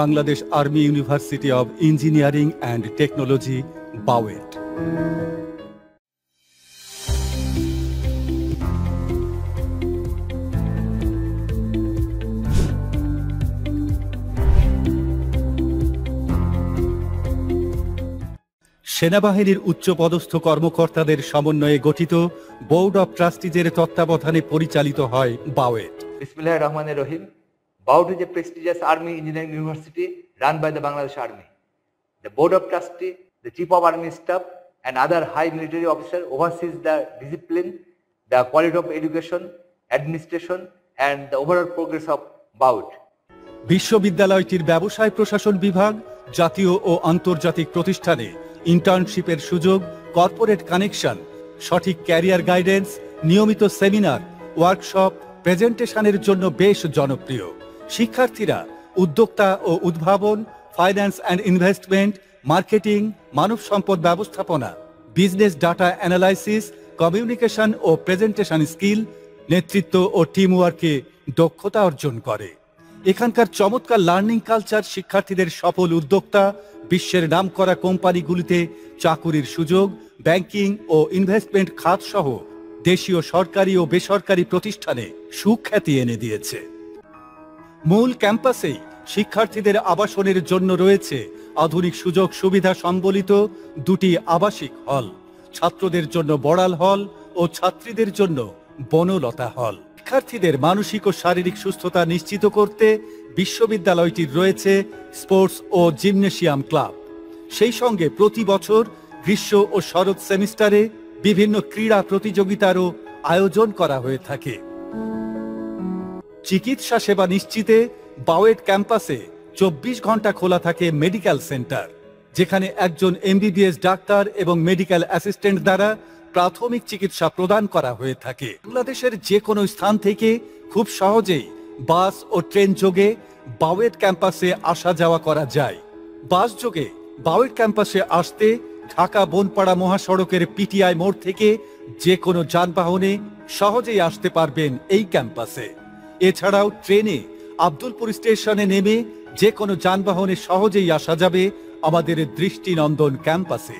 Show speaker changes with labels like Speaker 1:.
Speaker 1: Bangladesh army university of engineering and technology, BAUET. সেনাবাহিনীর উচ্চপদস্থ কর্মকর্তাদের সমন্বয়ে গঠিত বোর্ড অব ট্রাস্টিজের তত্ত্বাবধানে পরিচালিত হয় বাওয়েট।
Speaker 2: বিসমিল্লাহির রহমানির রহিম। BOUT is a prestigious army engineering university run by the Bangladesh Army. The Board of Trustees, the Chief of Army Staff and other high military officers oversees the discipline, the quality of education, administration and the overall progress of BOUT.
Speaker 1: বিশ্ববিদ্যালয়টির ব্যবসায় প্রশাসন বিভাগ জাতীয় ও আন্তর্জাতিক প্রতিষ্ঠানে ইন্টার্নশিপের সুযোগ, corporate connection, সঠিক career guidance, নিয়মিত সেমিনার, ওয়ার্কশপ, প্রেজেন্টেশনের জন্য বেশ জনপ্রিয়। শিক্ষার্থীরা উদ্যোক্তা ও উদ্ভাবন, ফাইন্যান্স অ্যান্ড ইনভেস্টমেন্ট, মার্কেটিং, মানব সম্পদ ব্যবস্থাপনা, বিজনেস ডাটা অ্যানালাইসিস, কমিউনিকেশন ও প্রেজেন্টেশন স্কিল, নেতৃত্ব ও টিম ওয়ার্কে দক্ষতা অর্জন করে। এখানকার চমৎকার লার্নিং কালচার শিক্ষার্থীদের সফল উদ্যোক্তা, বিশ্বের নামকরা কোম্পানিগুলিতে চাকুরির সুযোগ, ব্যাংকিং ও ইনভেস্টমেন্ট খাত সহ দেশীয় সরকারি ও বেসরকারি প্রতিষ্ঠানে সুখ্যাতি এনে দিয়েছে। মূল ক্যাম্পাসেই শিক্ষার্থীদের আবাসনের জন্য রয়েছে আধুনিক সুযোগ সুবিধা সম্বলিত দুটি আবাসিক হল, ছাত্রদের জন্য বড়াল হল ও ছাত্রীদের জন্য বনলতা হল। শিক্ষার্থীদের মানসিক ও শারীরিক সুস্থতা নিশ্চিত করতে বিশ্ববিদ্যালয়টির রয়েছে স্পোর্টস ও জিমনেশিয়াম ক্লাব। সেই সঙ্গে প্রতি বছর গ্রীষ্ম ও শরৎ সেমিস্টারে বিভিন্ন ক্রীড়া প্রতিযোগিতারও আয়োজন করা হয়ে থাকে। চিকিৎসা সেবা নিশ্চিতে বাওয়েট ক্যাম্পাসে 24 ঘন্টা খোলা থাকে মেডিকেল সেন্টার, যেখানে একজন MBBS ডাক্তার এবং মেডিকেল অ্যাসিস্ট্যান্ট দ্বারা প্রাথমিক চিকিৎসা প্রদান করা হয়ে থাকে। বাংলাদেশের যে কোনো স্থান থেকে খুব সহজেই বাস ও ট্রেন যোগে বাওয়েট ক্যাম্পাসে আসা যাওয়া করা যায়। বাস যোগে বাওয়েট ক্যাম্পাসে আসতে ঢাকা বনপাড়া মহাসড়কের PTI মোড় থেকে যে কোনো যানবাহনে সহজেই আসতে পারবেন এই ক্যাম্পাসে। এছাড়াও ট্রেনে আব্দুলপুর স্টেশনে নেমে যে কোনো যানবাহনে সহজেই আসা যাবে আমাদের দৃষ্টিনন্দন ক্যাম্পাসে।